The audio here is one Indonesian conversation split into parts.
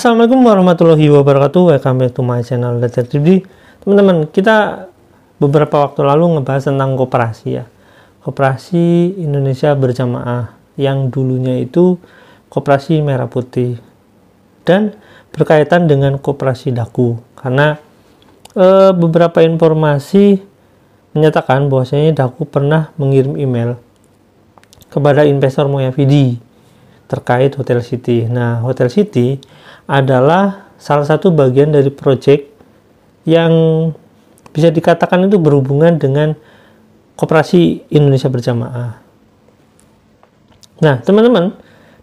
Assalamualaikum warahmatullahi wabarakatuh. Welcome back to my channel Detektif D. Teman-teman, kita beberapa waktu lalu ngebahas tentang koperasi ya. Koperasi Indonesia Berjamaah yang dulunya itu Koperasi Merah Putih dan berkaitan dengan Koperasi Daku, karena beberapa informasi menyatakan bahwasanya Daku pernah mengirim email kepada investor Moyavidi terkait Hotel City. Nah, Hotel City adalah salah satu bagian dari proyek yang bisa dikatakan itu berhubungan dengan Koperasi Indonesia Berjamaah. Nah, teman-teman,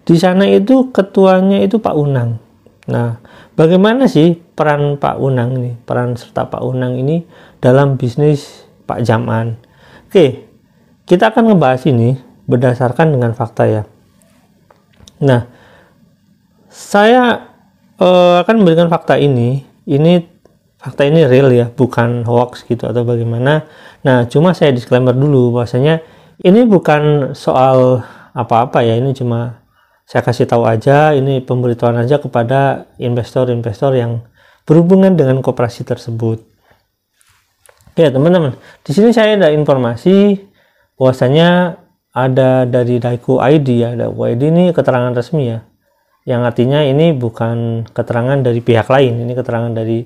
di sana itu ketuanya itu Pak Unang. Nah, bagaimana sih peran Pak Unang ini, peran serta Pak Unang ini dalam bisnis Pak Jaman? Oke, kita akan ngebahas ini berdasarkan dengan fakta ya. Nah, saya akan memberikan fakta ini fakta ini real ya, bukan hoax gitu atau bagaimana. Nah, cuma saya disclaimer dulu bahwasanya ini bukan soal apa-apa ya, ini cuma saya kasih tahu aja, ini pemberitahuan aja kepada investor-investor yang berhubungan dengan koperasi tersebut. Ya, teman-teman, di sini saya ada informasi bahwasanya ada dari Daku ID ya. Daku ID ini keterangan resmi ya, yang artinya ini bukan keterangan dari pihak lain, ini keterangan dari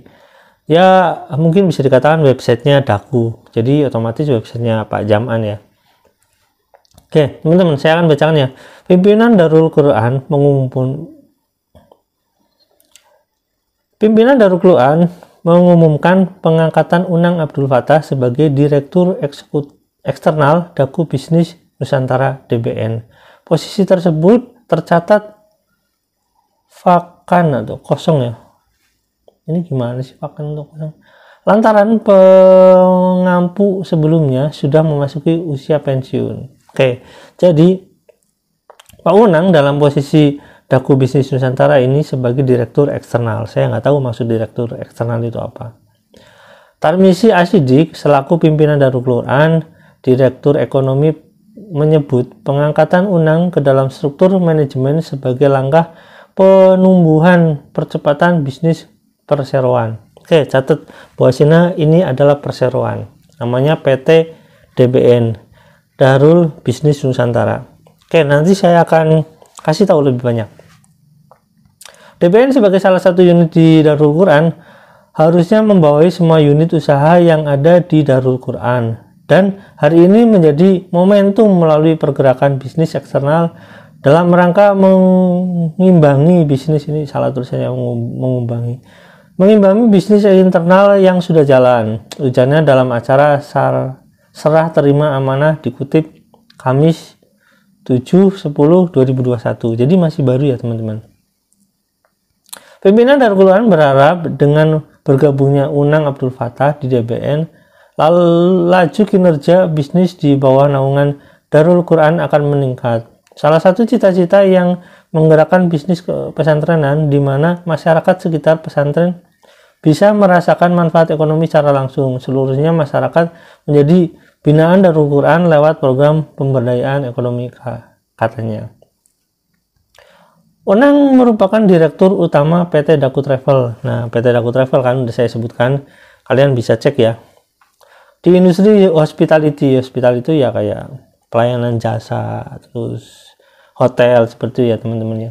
ya mungkin bisa dikatakan websitenya Daku, jadi otomatis websitenya Pak Jaman ya. Oke, teman-teman, saya akan bacakan ya. Pimpinan Darul Quran mengumumkan pengangkatan Unang Abdul Fattah sebagai Direktur Eksternal Daku Bisnis Nusantara DBN. Posisi tersebut tercatat vakan atau kosong ya. Ini gimana sih vakan atau kosong? Lantaran pengampu sebelumnya sudah memasuki usia pensiun. Oke, jadi Pak Unang dalam posisi Daku Bisnis Nusantara ini sebagai Direktur Eksternal. Saya nggak tahu maksud Direktur Eksternal itu apa. Tarmisi Asyidik selaku pimpinan Darul Quran, Direktur Ekonomi, menyebut pengangkatan Unang ke dalam struktur manajemen sebagai langkah penumbuhan percepatan bisnis perseroan. Oke, catat bahwasanya ini adalah perseroan. Namanya PT DBN, Darul Bisnis Nusantara. Oke, nanti saya akan kasih tahu lebih banyak. DBN sebagai salah satu unit di Darul Quran harusnya membawahi semua unit usaha yang ada di Darul Quran. Dan hari ini menjadi momentum melalui pergerakan bisnis eksternal dalam rangka mengimbangi bisnis ini, salah tulisannya mengimbangi bisnis internal yang sudah jalan. Ujarnya dalam acara serah terima amanah dikutip Kamis 7/10/2021. Jadi masih baru ya teman-teman. Pimpinan Darul Quran berharap dengan bergabungnya Unang Abdul Fattah di DBN, laju kinerja bisnis di bawah naungan Darul Quran akan meningkat. Salah satu cita-cita yang menggerakkan bisnis pesantrenan di mana masyarakat sekitar pesantren bisa merasakan manfaat ekonomi secara langsung. Seluruhnya masyarakat menjadi binaan Darul Quran lewat program pemberdayaan ekonomi, katanya. Unang merupakan direktur utama PT Daku Travel. Nah, PT Daku Travel kan udah saya sebutkan, kalian bisa cek ya. Di industri hospitality itu ya kayak pelayanan jasa, terus hotel seperti itu ya teman-teman ya.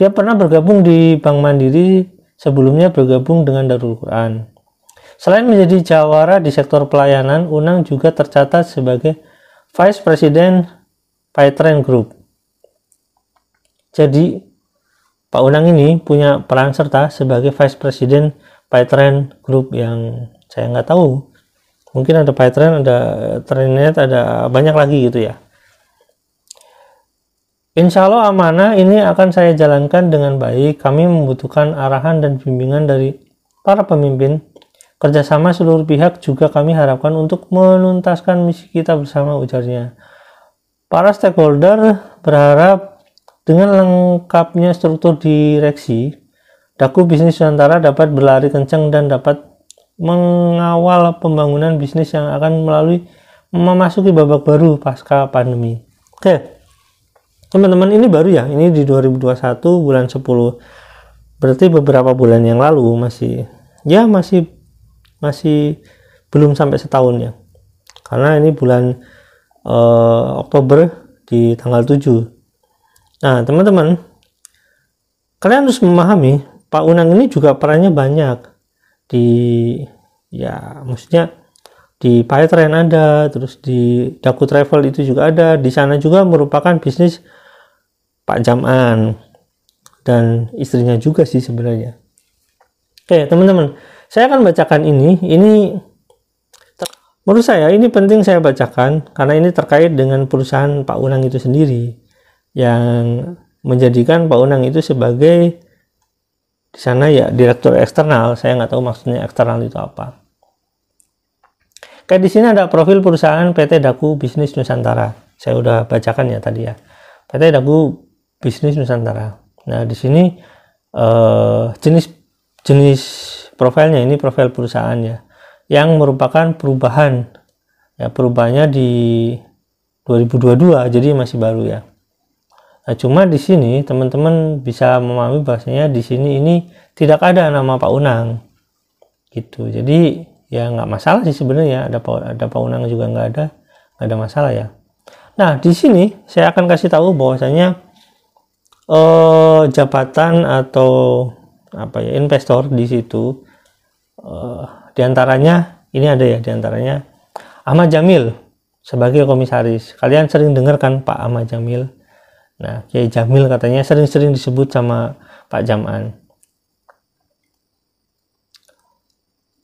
Dia pernah bergabung di Bank Mandiri, sebelumnya bergabung dengan Darul Quran. Selain menjadi jawara di sektor pelayanan, Unang juga tercatat sebagai Vice President Paytrend Group. Jadi Pak Unang ini punya peran serta sebagai Vice President Paytrend Group yang saya nggak tahu. Mungkin ada Paytrend, ada Trinet, ada banyak lagi gitu ya. Insya Allah amanah ini akan saya jalankan dengan baik. Kami membutuhkan arahan dan bimbingan dari para pemimpin. Kerjasama seluruh pihak juga kami harapkan untuk menuntaskan misi kita bersama, ujarnya. Para stakeholder berharap dengan lengkapnya struktur direksi, Daku Bisnis Nusantara dapat berlari kencang dan dapat mengawal pembangunan bisnis yang akan memasuki babak baru pasca pandemi. Oke, teman-teman, ini baru ya, ini di 2021 bulan 10. Berarti beberapa bulan yang lalu masih belum sampai setahun ya. Karena ini bulan Oktober di tanggal 7. Nah, teman-teman, kalian harus memahami Pak Unang ini juga perannya banyak di, ya maksudnya di Paytren ada, terus di Daku Travel itu juga ada. Di sana juga merupakan bisnis Pak Jam'an dan istrinya juga sih sebenarnya. Oke, teman-teman, saya akan bacakan ini menurut saya ini penting saya bacakan karena ini terkait dengan perusahaan Pak Unang itu sendiri yang menjadikan Pak Unang itu sebagai di sana ya direktur eksternal. Saya nggak tahu maksudnya eksternal itu apa. Kayak di sini ada profil perusahaan PT Daku Bisnis Nusantara. Saya udah bacakan ya tadi ya. PT Daku Bisnis Nusantara. Nah, di sini jenis profilnya ini profil perusahaan ya, yang merupakan perubahan ya, perubahannya di 2022, jadi masih baru ya. Nah, cuma di sini teman-teman bisa memahami bahwasanya di sini ini tidak ada nama Pak Unang gitu. Jadi ya nggak masalah sih sebenarnya, ada Pak Unang juga nggak ada masalah ya. Nah, di sini saya akan kasih tahu bahwasanya jabatan atau apa ya, investor di situ diantaranya ini ada ya, diantaranya Ahmad Jamil sebagai komisaris. Kalian sering dengar kan Pak Ahmad Jamil. Nah, Kiai Jamil katanya sering-sering disebut sama Pak Jam'an.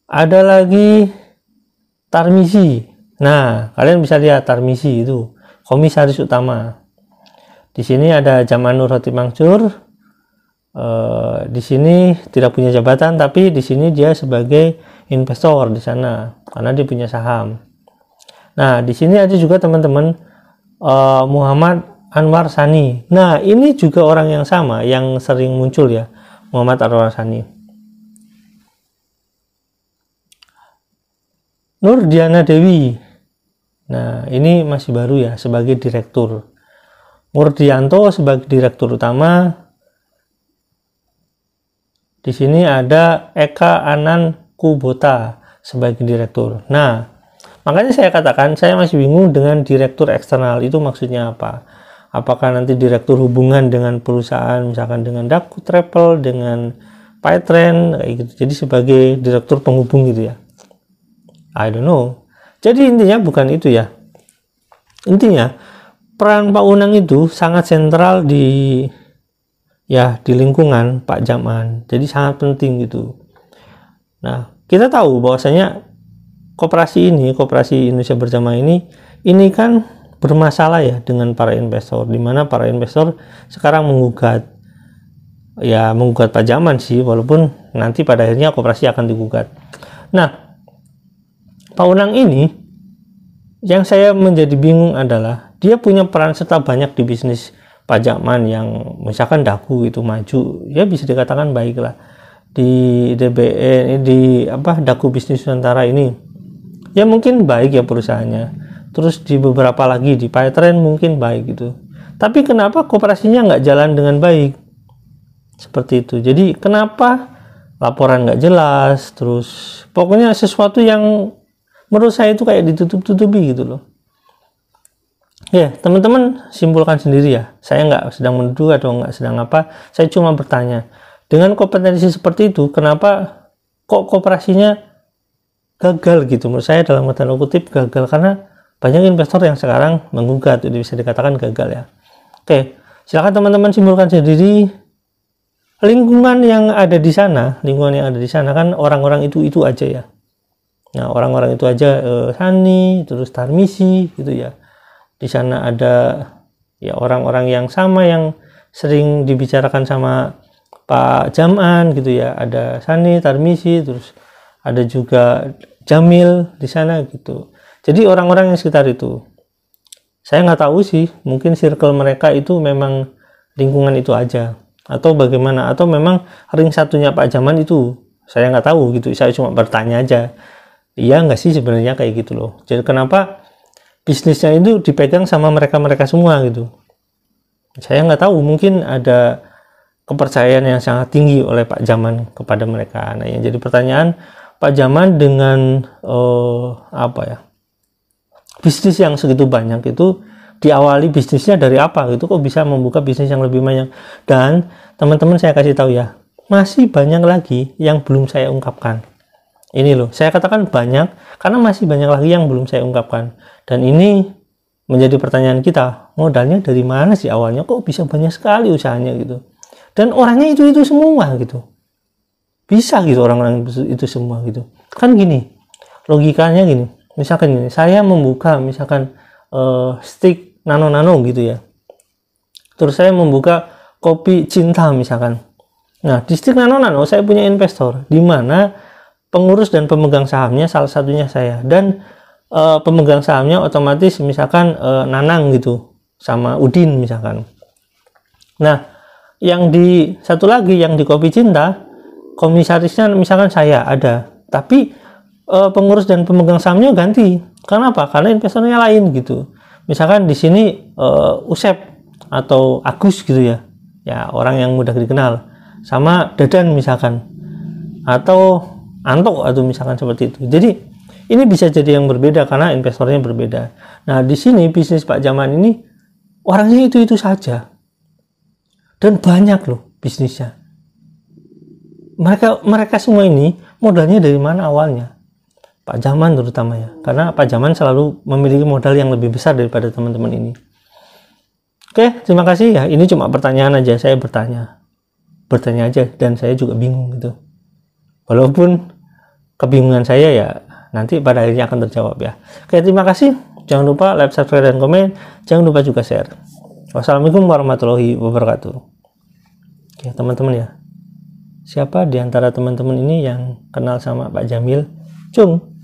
Ada lagi Tarmizi. Nah, kalian bisa lihat Tarmizi itu komisaris utama. Di sini ada Jam'an Nur Hoti Mangsur. Di sini tidak punya jabatan, tapi di sini dia sebagai investor di sana karena dia punya saham. Nah, di sini ada juga teman-teman Muhammad Anwar Sani. Nah, ini juga orang yang sama yang sering muncul ya, Muhammad Anwar Sani. Nur Diana Dewi. Nah, ini masih baru ya sebagai direktur. Murdianto sebagai direktur utama. Di sini ada Eka Anan Kubota sebagai direktur. Nah, makanya saya katakan saya masih bingung dengan direktur eksternal itu maksudnya apa. Apakah nanti direktur hubungan dengan perusahaan, misalkan dengan Daku Travel, dengan Paytren, kayak gitu. Jadi sebagai direktur penghubung gitu ya. I don't know. Jadi intinya bukan itu ya. Intinya peran Pak Unang itu sangat sentral di lingkungan Pak Jam'an. Jadi sangat penting gitu. Nah, kita tahu bahwasanya koperasi Indonesia Berjamaah ini kan bermasalah ya dengan para investor, di mana para investor sekarang menggugat Pak Jam'an sih, walaupun nanti pada akhirnya koperasi akan digugat. Nah, Pak Unang ini yang saya menjadi bingung adalah dia punya peran serta banyak di bisnis Pak Jam'an yang misalkan Daku itu maju, ya bisa dikatakan baik lah. Di DBN, Daku Bisnis Nusantara ini ya mungkin baik ya perusahaannya. Terus di beberapa lagi di Paytren mungkin baik gitu. Tapi kenapa koperasinya nggak jalan dengan baik? Seperti itu. Jadi kenapa laporan nggak jelas, terus pokoknya sesuatu yang menurut saya itu kayak ditutup-tutupi gitu loh. Ya, teman-teman simpulkan sendiri ya. Saya nggak sedang menuduh atau nggak sedang apa. Saya cuma bertanya, dengan kompetensi seperti itu, kenapa kok koperasinya gagal gitu? Menurut saya dalam tanda kutip gagal karena banyak investor yang sekarang menggugat, itu bisa dikatakan gagal ya. Oke, silakan teman-teman simpulkan sendiri. Lingkungan yang ada di sana kan orang-orang itu aja ya. Nah, orang-orang itu aja Sani, terus Tarmizi gitu ya. Di sana ada ya orang-orang yang sama yang sering dibicarakan sama Pak Jam'an gitu ya. Ada Sani, Tarmizi, terus ada juga Jamil di sana gitu. Jadi orang-orang yang sekitar itu. Saya nggak tahu sih, mungkin circle mereka itu memang lingkungan itu aja. Atau bagaimana, atau memang ring satunya Pak Jam'an itu. Saya nggak tahu gitu, saya cuma bertanya aja. Iya nggak sih sebenarnya kayak gitu loh. Jadi kenapa bisnisnya itu dipegang sama mereka-mereka semua gitu. Saya nggak tahu, mungkin ada kepercayaan yang sangat tinggi oleh Pak Jaman kepada mereka. Nah, yang jadi pertanyaan, Pak Jaman dengan bisnis yang segitu banyak itu diawali bisnisnya dari apa gitu, kok bisa membuka bisnis yang lebih banyak. Dan teman-teman saya kasih tahu ya, masih banyak lagi yang belum saya ungkapkan. Ini loh, saya katakan banyak karena masih banyak lagi yang belum saya ungkapkan. Dan ini menjadi pertanyaan kita, modalnya dari mana sih awalnya, kok bisa banyak sekali usahanya gitu. Dan orangnya itu semua gitu, bisa gitu orang-orang itu semua gitu. Kan gini, logikanya gini, misalkan gini, saya membuka misalkan stick nano gitu ya, terus saya membuka kopi cinta misalkan. Nah, di stick nano saya punya investor, di mana pengurus dan pemegang sahamnya salah satunya saya, dan pemegang sahamnya otomatis misalkan Nanang gitu sama Udin misalkan. Nah, yang di satu lagi yang di kopi cinta, komisarisnya misalkan saya ada, tapi pengurus dan pemegang sahamnya ganti. Karena apa? Karena investornya lain gitu. Misalkan di sini Usep atau Agus gitu ya, orang yang mudah dikenal, sama Dadan misalkan, atau Anto atau misalkan seperti itu. Jadi ini bisa jadi yang berbeda karena investornya berbeda. Nah, di sini bisnis Pak Jaman ini orangnya itu saja. Dan banyak loh bisnisnya. Mereka semua ini modalnya dari mana awalnya? Pak Jaman terutama ya. Karena Pak Jaman selalu memiliki modal yang lebih besar daripada teman-teman ini. Oke, terima kasih ya. Ini cuma pertanyaan aja. Saya bertanya aja, dan saya juga bingung gitu. Walaupun kebingungan saya ya nanti pada akhirnya akan terjawab ya. Oke, terima kasih. Jangan lupa like, subscribe, dan komen. Jangan lupa juga share. Wassalamualaikum warahmatullahi wabarakatuh. Oke, teman-teman ya. Siapa di antara teman-teman ini yang kenal sama Pak Jamil? Cung.